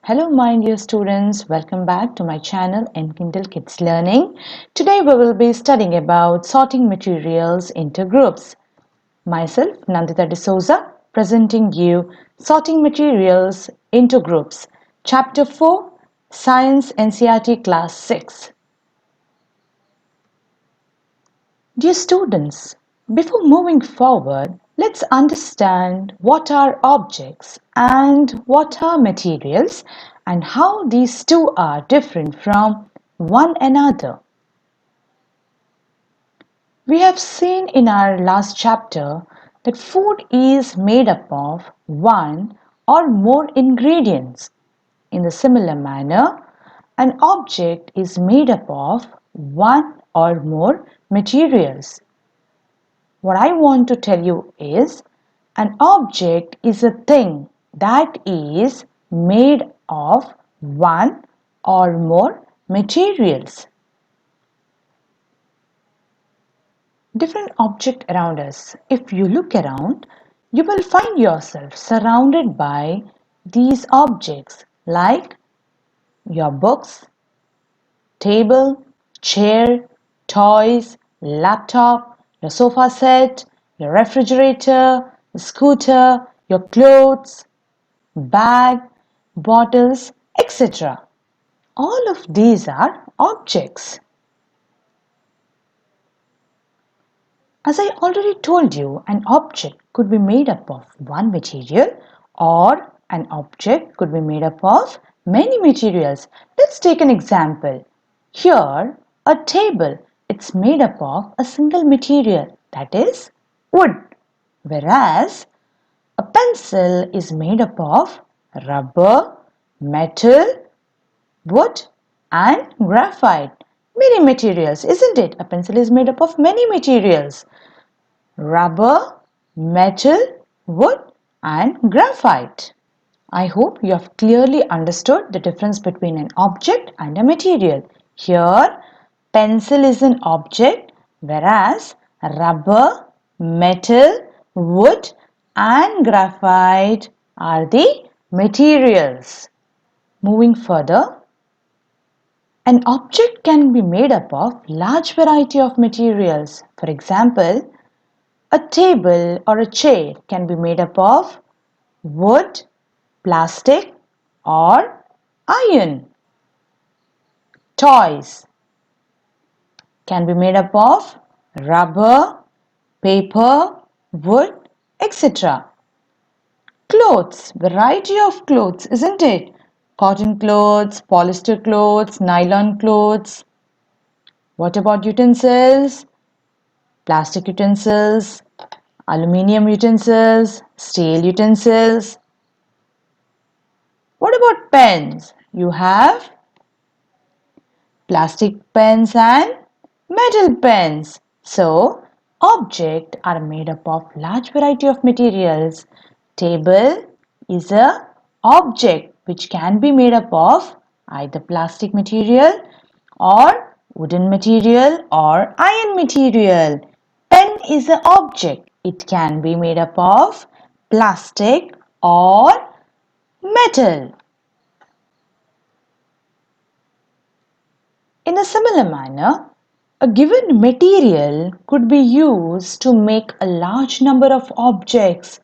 Hello, my dear students. Welcome back to my channel NCERT Kids Learning. Today we will be studying about sorting materials into groups. Myself, Nandita D'Souza, presenting you Sorting Materials into Groups, Chapter 4, Science NCERT Class 6. Dear students, before moving forward, let's understand what are objects and what are materials and how these two are different from one another. We have seen in our last chapter that food is made up of one or more ingredients. In the similar manner, an object is made up of one or more materials. What I want to tell you is an object is a thing that is made of one or more materials. Different object around us. If you look around, you will find yourself surrounded by these objects like your books, table, chair, toys, laptop, your sofa set, your refrigerator, the scooter, your clothes, bag, bottles, etc. All of these are objects. As I already told you, an object could be made up of one material or an object could be made up of many materials. Let's take an example. Here, a table, it's made up of a single material, that is wood, whereas a pencil is made up of rubber, metal, wood and graphite. Many materials, isn't it? A pencil is made up of many materials. Rubber, metal, wood and graphite. I hope you have clearly understood the difference between an object and a material. Here, pencil is an object, whereas rubber, metal, wood and graphite are the materials. Moving further, an object can be made up of large variety of materials. For example, a table or a chair can be made up of wood, plastic or iron. Toys can be made up of rubber, paper, wood, etc. Clothes, variety of clothes, isn't it? Cotton clothes, polyester clothes, nylon clothes. What about utensils? Plastic utensils, aluminium utensils, steel utensils. What about pens? You have plastic pens and metal pens. So, objects are made up of large variety of materials. Table is a object which can be made up of either plastic material or wooden material or iron material. Pen is an object. It can be made up of plastic or metal. In a similar manner, a given material could be used to make a large number of objects.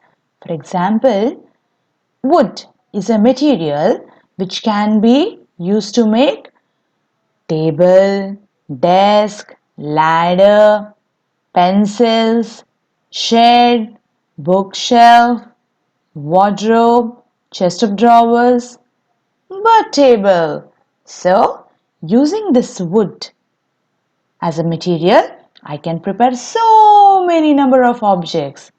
For example, wood is a material which can be used to make table, desk, ladder, pencils, shed, bookshelf, wardrobe, chest of drawers, bird table. So, using this wood as a material, I can prepare so many number of objects.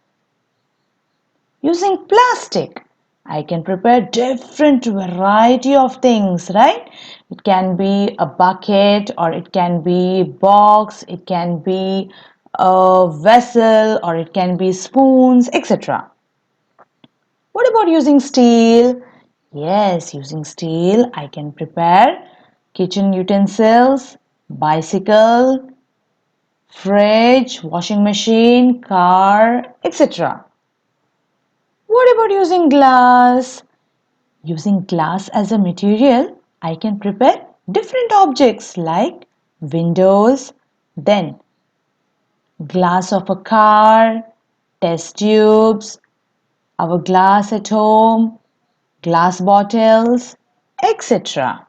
Using plastic, I can prepare different variety of things, right? It can be a bucket or it can be box, it can be a vessel or it can be spoons, etc. What about using steel? Yes, using steel, I can prepare kitchen utensils, bicycle, fridge, washing machine, car, etc. What about using glass? Using glass as a material, I can prepare different objects like windows, then glass of a car, test tubes, our glass at home, glass bottles, etc.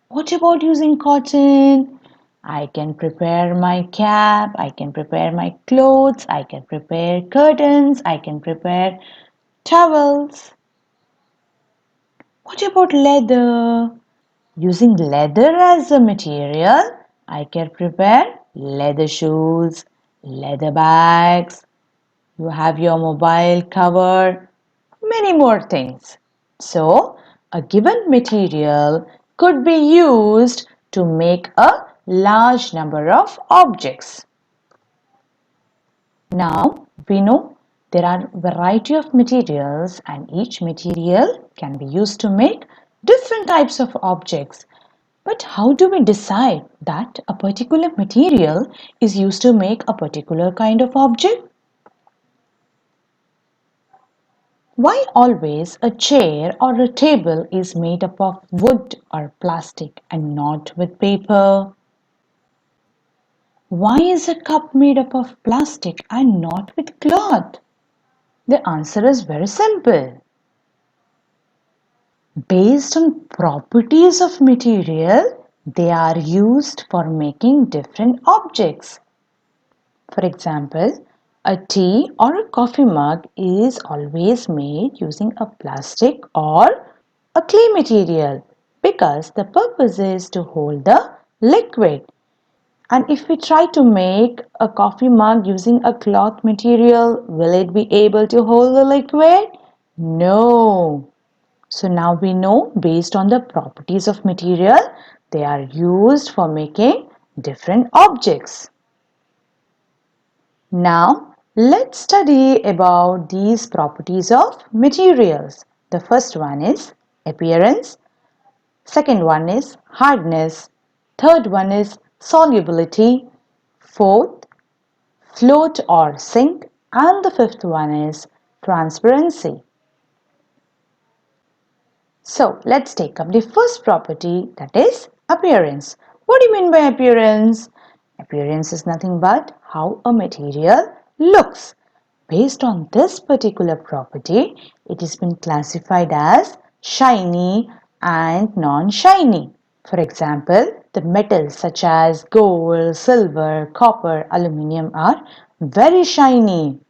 What about using cotton? I can prepare my cap, I can prepare my clothes, I can prepare curtains, I can prepare towels. What about leather? Using leather as a material, I can prepare leather shoes, leather bags. You have your mobile cover, many more things. So, a given material could be used to make a large number of objects. Now, we know there are a variety of materials and each material can be used to make different types of objects. But how do we decide that a particular material is used to make a particular kind of object? Why always a chair or a table is made up of wood or plastic and not with paper? Why is a cup made up of plastic and not with cloth? The answer is very simple. Based on properties of material, they are used for making different objects. For example, a tea or a coffee mug is always made using a plastic or a clay material because the purpose is to hold the liquid. And if we try to make a coffee mug using a cloth material, will it be able to hold the liquid? No. So now we know based on the properties of material, they are used for making different objects. Now, let's study about these properties of materials. The first one is appearance, second one is hardness, third one is solubility, fourth, float or sink, and the fifth one is transparency. So, let's take up the first property, that is appearance. What do you mean by appearance? Appearance is nothing but how a material looks. Based on this particular property, it has been classified as shiny and non-shiny. For example, the metals such as gold, silver, copper, aluminium are very shiny,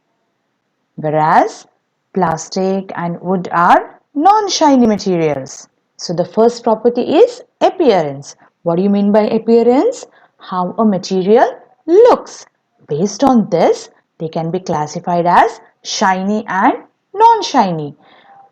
whereas plastic and wood are non-shiny materials. So the first property is appearance. What do you mean by appearance? How a material looks. Based on this, they can be classified as shiny and non-shiny.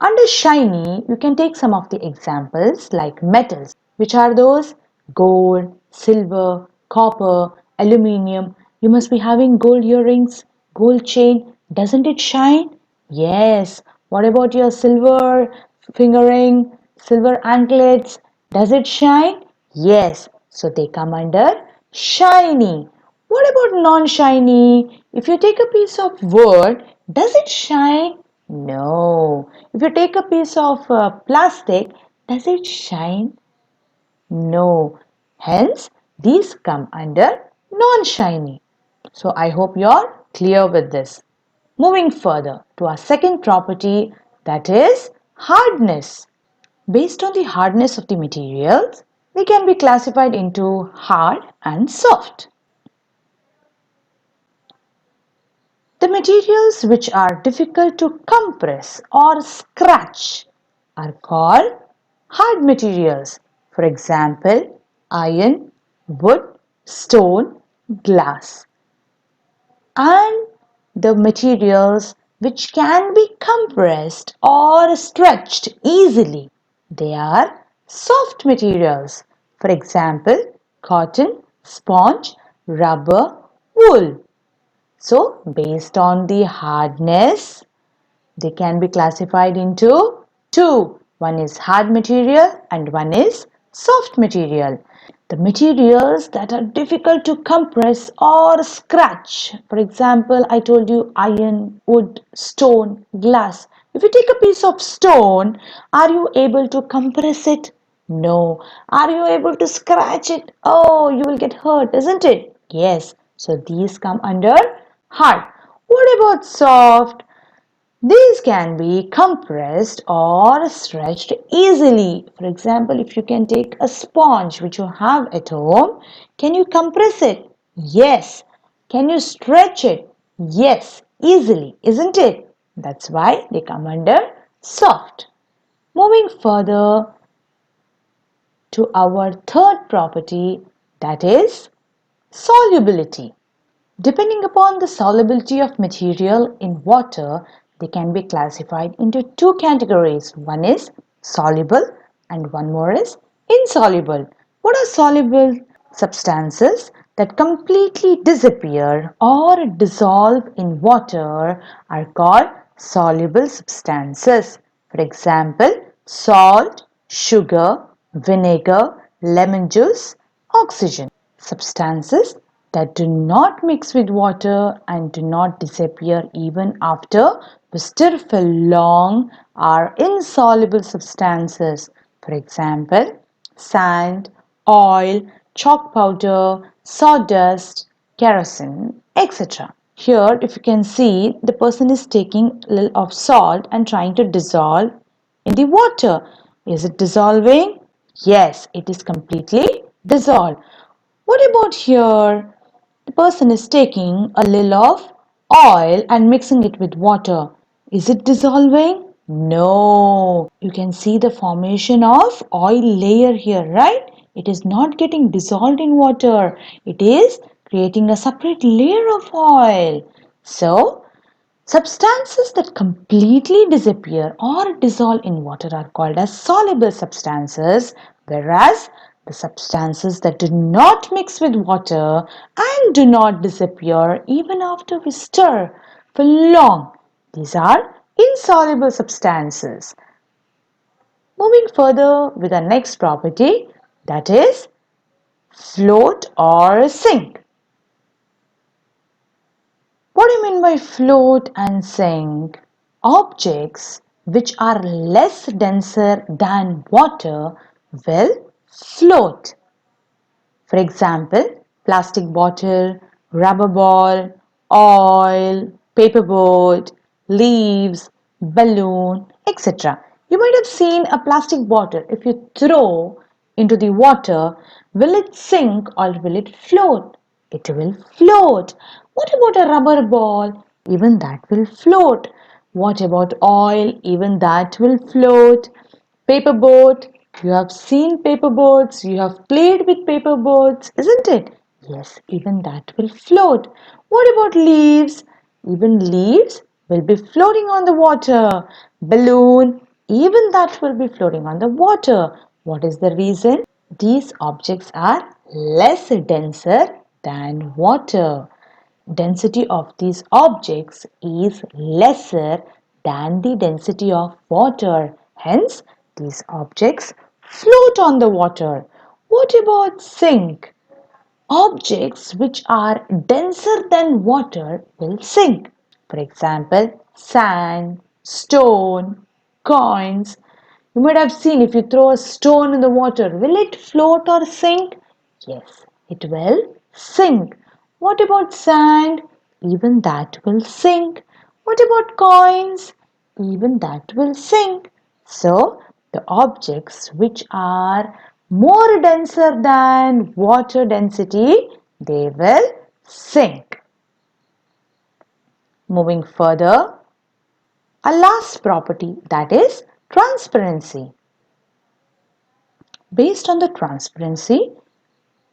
Under shiny, you can take some of the examples like metals. Which are those? Gold, silver, copper, aluminium. You must be having gold earrings, gold chain. Doesn't it shine? Yes. What about your silver fingering, silver anklets? Does it shine? Yes. So they come under shiny. What about non-shiny? If you take a piece of wood, does it shine? No. If you take a piece of plastic, does it shine? No. Hence, these come under non-shiny. So I hope you're clear with this. Moving further to our second property, that is hardness. Based on the hardness of the materials, they can be classified into hard and soft. The materials which are difficult to compress or scratch are called hard materials. For example, iron, wood, stone, glass. And the materials which can be compressed or stretched easily, they are soft materials. For example, cotton, sponge, rubber, wool. So, based on the hardness, they can be classified into two. One is hard material and one is soft material. The materials that are difficult to compress or scratch. For example, I told you iron, wood, stone, glass. If you take a piece of stone, are you able to compress it? No. Are you able to scratch it? Oh, you will get hurt, isn't it? Yes. So these come under hard. What about soft? These can be compressed or stretched easily. For example, if you can take a sponge which you have at home, can you compress it? Yes. Can you stretch it? Yes, easily, isn't it? That's why they come under soft. Moving further to our third property, that is solubility. Depending upon the solubility of material in water, they can be classified into two categories. One is soluble and one more is insoluble. What are soluble? Substances that completely disappear or dissolve in water are called soluble substances. For example, salt, sugar, vinegar, lemon juice, oxygen. Substances that do not mix with water and do not disappear even after we stir for long are insoluble substances. For example, sand, oil, chalk powder, sawdust, kerosene, etc. Here, if you can see, the person is taking a little of salt and trying to dissolve in the water. Is it dissolving? Yes, it is completely dissolved. What about here? The person is taking a little of oil and mixing it with water. Is it dissolving? No. You can see the formation of oil layer here, right? It is not getting dissolved in water. It is creating a separate layer of oil. So, substances that completely disappear or dissolve in water are called as soluble substances, whereas the substances that do not mix with water and do not disappear even after we stir for long, these are insoluble substances. Moving further with the next property, that is float or sink. What do you mean by float and sink? Objects which are less denser than water will float. For example, plastic bottle, rubber ball, oil, paperboard, leaves, balloon, etc. You might have seen a plastic bottle. If you throw into the water, will it sink or will it float? It will float. What about a rubber ball? Even that will float. What about oil? Even that will float. Paperboard. You have seen paperboards. You have played with paperboards, isn't it? Yes, even that will float. What about leaves? Even leaves will be floating on the water. Balloon. Even that will be floating on the water. What is the reason? These objects are less denser than water. Density of these objects is lesser than the density of water. Hence, these objects float on the water. What about sink? Objects which are denser than water will sink. For example, sand, stone, coins. You might have seen if you throw a stone in the water, will it float or sink? Yes, it will sink. What about sand? Even that will sink. What about coins? Even that will sink. So, the objects which are more denser than water density, they will sink. Moving further, a last property, that is transparency. Based on the transparency,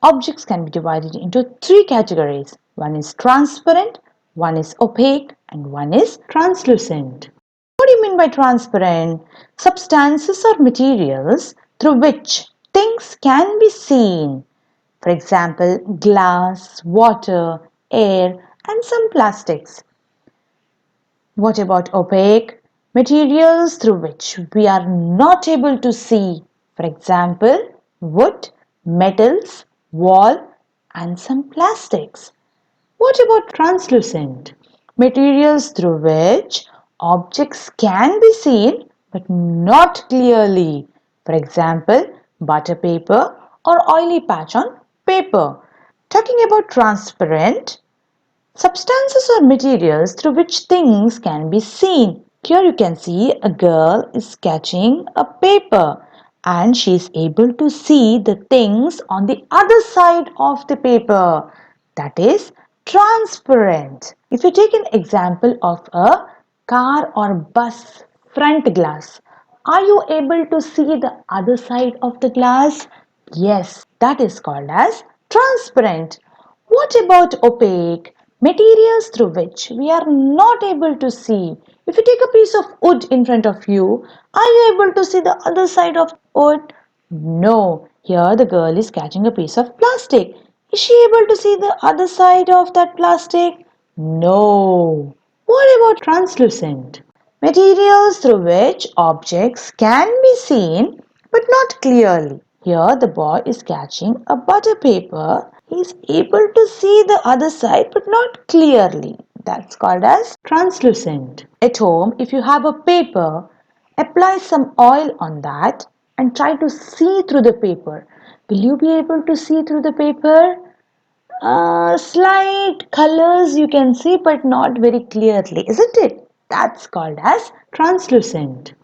objects can be divided into three categories. One is transparent, one is opaque, and one is translucent. What do you mean by transparent? Substances or materials through which things can be seen. For example, glass, water, air, and some plastics. What about opaque? Materials through which we are not able to see. For example, wood, metals, wall, and some plastics. What about translucent? Materials through which objects can be seen but not clearly. For example, butter paper or oily patch on paper. Talking about transparent, substances or materials through which things can be seen. Here you can see a girl is sketching a paper and she is able to see the things on the other side of the paper. That is transparent. If you take an example of a car or bus front glass, are you able to see the other side of the glass? Yes, that is called as transparent. What about opaque? Materials through which we are not able to see. If you take a piece of wood in front of you, are you able to see the other side of wood? No. Here the girl is catching a piece of plastic. Is she able to see the other side of that plastic? No. What about translucent? Materials through which objects can be seen but not clearly. Here the boy is catching a butter paper. He is able to see the other side but not clearly. That's called as translucent. At home, if you have a paper, apply some oil on that and try to see through the paper. Will you be able to see through the paper? Slight colors you can see but not very clearly, isn't it? That's called as translucent.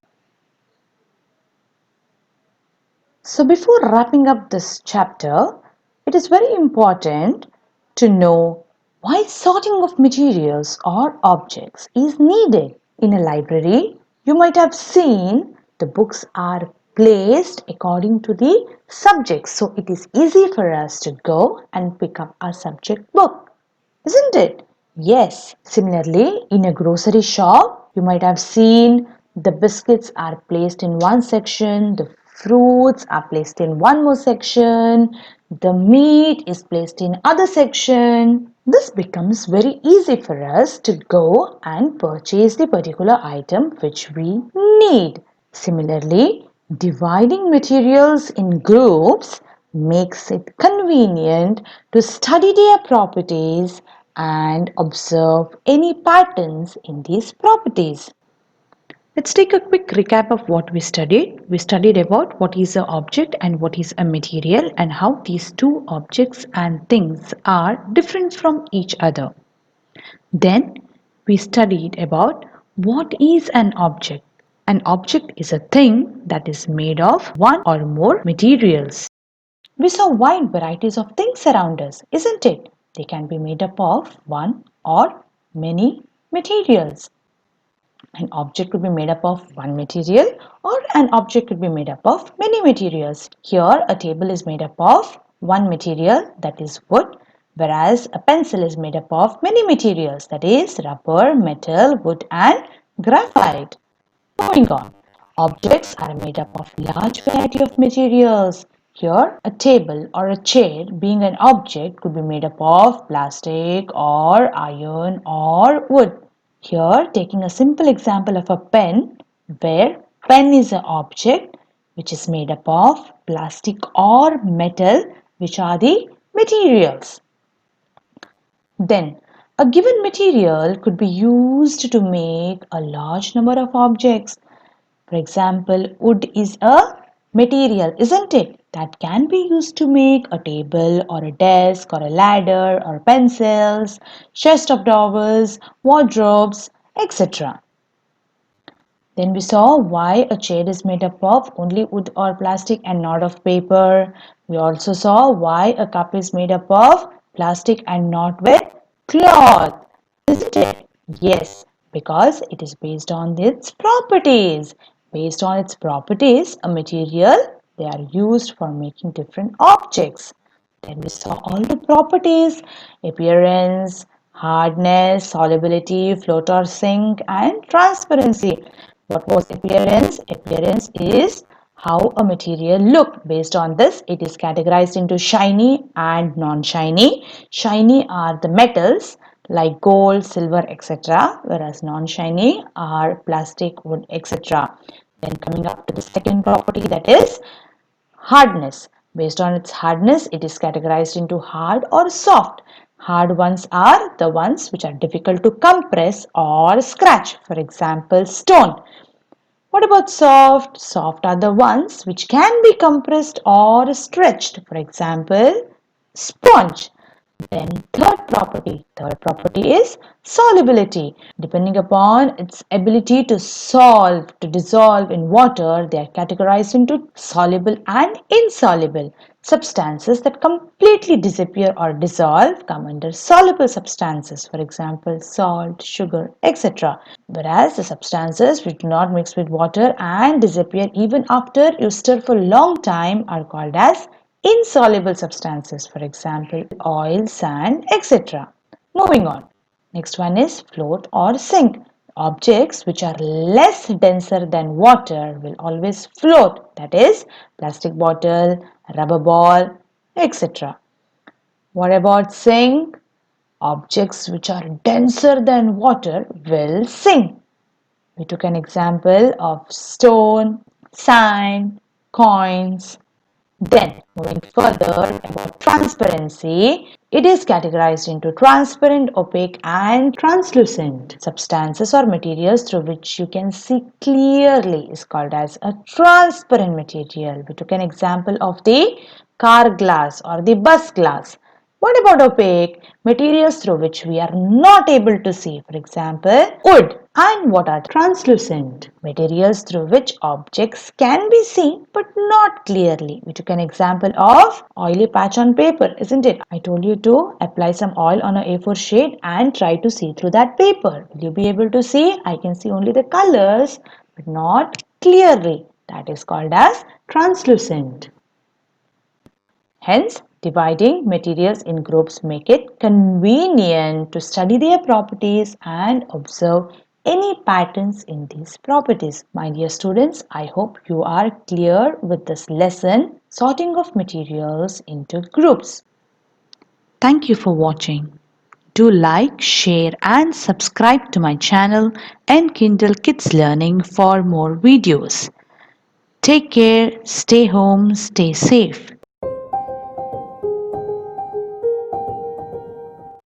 So before wrapping up this chapter, it is very important to know why sorting of materials or objects is needed. In a library, you might have seen the books are placed according to the subjects, so it is easy for us to go and pick up a subject book. Isn't it? Yes. Similarly, in a grocery shop, you might have seen the biscuits are placed in one section, the fruits are placed in one more section, the meat is placed in other section. This becomes very easy for us to go and purchase the particular item which we need. Similarly, dividing materials in groups makes it convenient to study their properties and observe any patterns in these properties. Let's take a quick recap of what we studied. We studied about what is an object and what is a material and how these two objects and things are different from each other. Then we studied about what is an object. An object is a thing that is made of one or more materials. We saw wide varieties of things around us, isn't it? They can be made up of one or many materials. An object could be made up of one material or an object could be made up of many materials. Here a table is made up of one material, that is wood, whereas a pencil is made up of many materials, that is rubber, metal, wood and graphite. Moving on, objects are made up of large variety of materials. Here, a table or a chair being an object could be made up of plastic or iron or wood. Here, taking a simple example of a pen, where pen is an object which is made up of plastic or metal, which are the materials. Then, a given material could be used to make a large number of objects. For example, wood is a material, isn't it? That can be used to make a table or a desk or a ladder or pencils, chest of drawers, wardrobes, etc. Then we saw why a chair is made up of only wood or plastic and not of paper. We also saw why a cup is made up of plastic and not with cloth. Isn't it? Yes, because it is based on its properties. Based on its properties, a material, they are used for making different objects. Then we saw all the properties, appearance, hardness, solubility, float or sink, and transparency. What was appearance? Appearance is how a material look. Based on this, it is categorized into shiny and non-shiny. Shiny are the metals like gold, silver, etc. Whereas non-shiny are plastic, wood, etc. Then coming up to the second property, that is hardness. Based on its hardness, it is categorized into hard or soft. Hard ones are the ones which are difficult to compress or scratch. For example, stone. What about soft? Soft are the ones which can be compressed or stretched. For example, sponge. Then third property is solubility. Depending upon its ability to dissolve in water, they are categorized into soluble and insoluble. Substances that completely disappear or dissolve come under soluble substances, for example, salt, sugar, etc. Whereas the substances which do not mix with water and disappear even after you stir for a long time are called as insoluble substances, for example, oil, sand, etc. Moving on. Next one is float or sink. Objects which are less denser than water will always float. That is, plastic bottle, rubber ball, etc. What about sink? Objects which are denser than water will sink. We took an example of stone, sand, coins. Then, moving further about transparency, it is categorized into transparent, opaque, and translucent. Substances or materials through which you can see clearly is called as a transparent material. We took an example of the car glass or the bus glass. What about opaque? Materials through which we are not able to see. For example, wood. And what are translucent? Materials through which objects can be seen but not clearly. We took an example of oily patch on paper, isn't it? I told you to apply some oil on a A4 sheet and try to see through that paper. Will you be able to see? I can see only the colors but not clearly. That is called as translucent. Hence, dividing materials in groups make it convenient to study their properties and observe any patterns in these properties. My dear students, I hope you are clear with this lesson, sorting of materials into groups. Thank you for watching. Do like, share and subscribe to my channel and Kindle Kids Learning for more videos. Take care, stay home, stay safe.